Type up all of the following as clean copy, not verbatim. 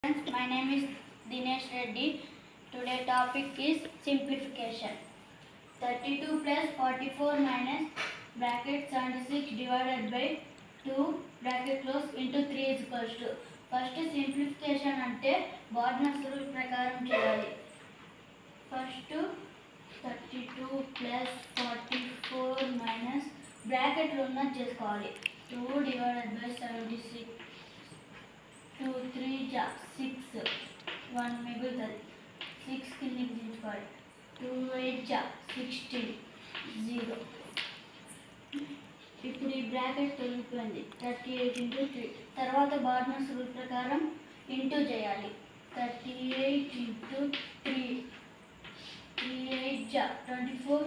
Friends, my name is Dinesh Reddy. Today topic is simplification. 32 plus 44 minus bracket 76 divided by 2 bracket close into 3 is equals to. First simplification ante Bordner's rule ప్రకారం చేయాలి. First 32 plus 44 minus bracket లో ఉన్న చేసుకోవాలి. 2 divided by 76 2 3 जा 6 1 మిగులుతుంది 6 కిందికి దించుకోవాలి 2 8 जा 16 0 ఇప్పుడు ఈ బ్రాకెట్ తొలగిపోయింది 38 into 3 తర్వాత బార్నర్స్ రూల్ ప్రకారం ఇంటూ చేయాలి 38 into 3 3 8 जा 24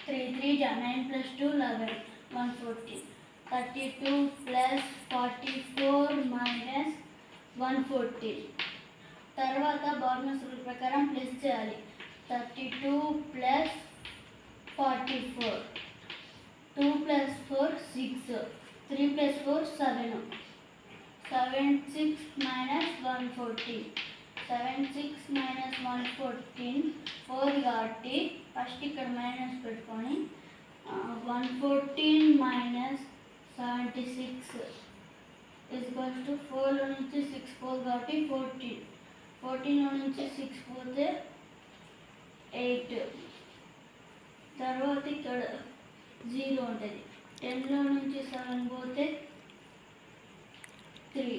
3 3 जा 9 plus 2 11 114 32 plus 44 minus 114 తర్వాత బార్నర్స్ రూల్ ప్రకారం ప్లస్ చేయాలి 32 plus 44 2 plus 4 6 3 plus 4 7 7 6 minus 114 7 6 minus 114 4 కాబట్టి ఫస్ట్ ఇక్కడ మైనస్ పెట్టుకొని 114 minus 76 is equals to 4 లో నుంచి 6 4 కాబట్టి 14 14 లో నుంచి 6 పోతే 8 తర్వాత ఇక్కడ 0 ఉంటుంది 10 లో నుంచి 7 పోతే 3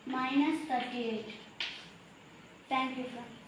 minus 38. Thank you, friends.